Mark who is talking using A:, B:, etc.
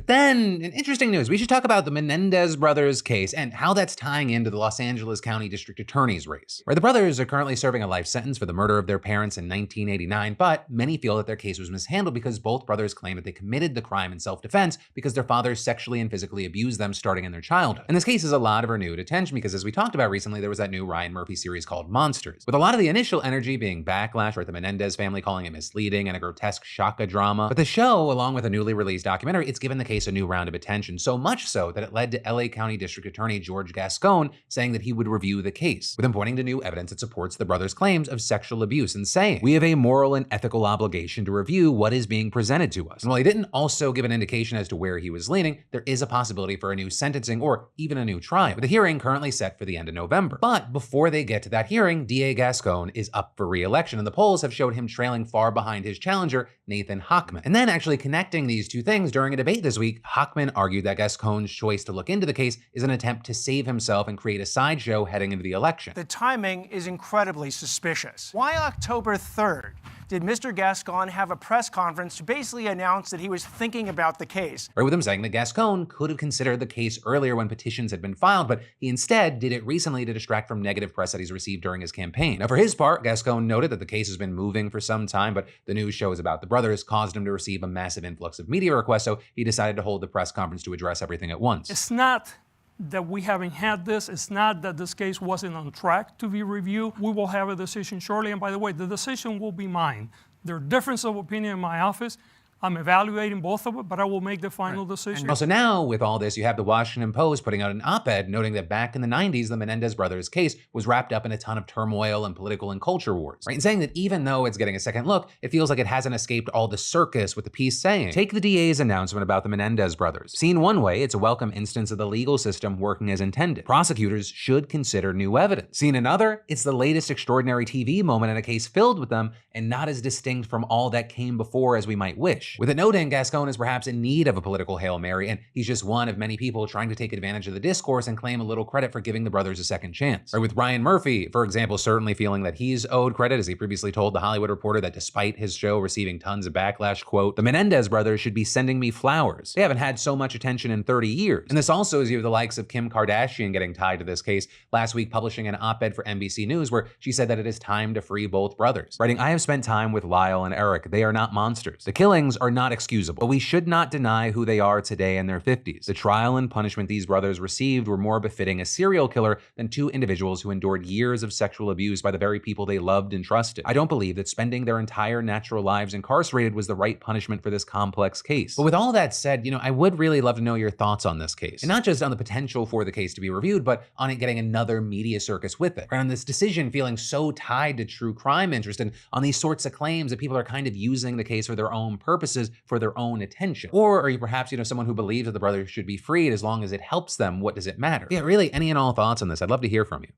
A: But then, in interesting news, we should talk about the Menendez brothers case and how that's tying into the Los Angeles County District Attorney's race, where the brothers are currently serving a life sentence for the murder of their parents in 1989, but many feel that their case was mishandled because both brothers claim that they committed the crime in self-defense because their fathers sexually and physically abused them starting in their childhood. And this case is a lot of renewed attention because, as we talked about recently, there was that new Ryan Murphy series called Monsters, with a lot of the initial energy being backlash, with the Menendez family calling it misleading and a grotesque shaka drama. But the show, along with a newly released documentary, it's given the case a new round of attention, so much so that it led to LA County District Attorney George Gascon saying that he would review the case, with him pointing to new evidence that supports the brothers' claims of sexual abuse and saying, "We have a moral and ethical obligation to review what is being presented to us." And while he didn't also give an indication as to where he was leaning, there is a possibility for a new sentencing or even a new trial, with the hearing currently set for the end of November. But before they get to that hearing, DA Gascon is up for re-election, and the polls have showed him trailing far behind his challenger, Nathan Hochman. And then, actually connecting these two things, during a debate this week, Hochman argued that Gascon's choice to look into the case is an attempt to save himself and create a sideshow heading into the election.
B: The timing is incredibly suspicious. Why October 3rd? Did Mr. Gascon have a press conference to basically announce that he was thinking about the case?
A: Right, with him saying that Gascon could have considered the case earlier when petitions had been filed, but he instead did it recently to distract from negative press that he's received during his campaign. Now, for his part, Gascon noted that the case has been moving for some time, but the news shows about the brothers caused him to receive a massive influx of media requests, so he decided to hold the press conference to address everything at once.
C: It's not that we haven't had this. It's not that this case wasn't on track to be reviewed. We will have a decision shortly. And by the way, the decision will be mine. There are differences of opinion in my office. I'm evaluating both of it, but I will make the final decision.
A: Also now, with all this, you have the Washington Post putting out an op-ed noting that back in the 90s, the Menendez brothers case was wrapped up in a ton of turmoil and political and culture wars, right? And saying that even though it's getting a second look, it feels like it hasn't escaped all the circus, with the piece saying, "Take the DA's announcement about the Menendez brothers. Seen one way, it's a welcome instance of the legal system working as intended. Prosecutors should consider new evidence. Seen another, it's the latest extraordinary TV moment in a case filled with them and not as distinct from all that came before as we might wish." With it noting Gascon is perhaps in need of a political Hail Mary, and he's just one of many people trying to take advantage of the discourse and claim a little credit for giving the brothers a second chance. Or with Ryan Murphy, for example, certainly feeling that he's owed credit, as he previously told The Hollywood Reporter that despite his show receiving tons of backlash, quote, "The Menendez brothers should be sending me flowers. They haven't had so much attention in 30 years. And this also is you have the likes of Kim Kardashian getting tied to this case, last week publishing an op-ed for NBC News where she said that it is time to free both brothers. Writing, "I have spent time with Lyle and Eric. They are not monsters. The killings are not excusable, but we should not deny who they are today in their 50s. The trial and punishment these brothers received were more befitting a serial killer than two individuals who endured years of sexual abuse by the very people they loved and trusted. I don't believe that spending their entire natural lives incarcerated was the right punishment for this complex case." But with all that said, I would really love to know your thoughts on this case. And not just on the potential for the case to be reviewed, but on it getting another media circus with it. Right? On this decision feeling so tied to true crime interest, and on these sorts of claims that people are kind of using the case for their own purposes, for their own attention. Or are you perhaps, someone who believes that the brothers should be freed as long as it helps them? What does it matter? Yeah, really, any and all thoughts on this? I'd love to hear from you.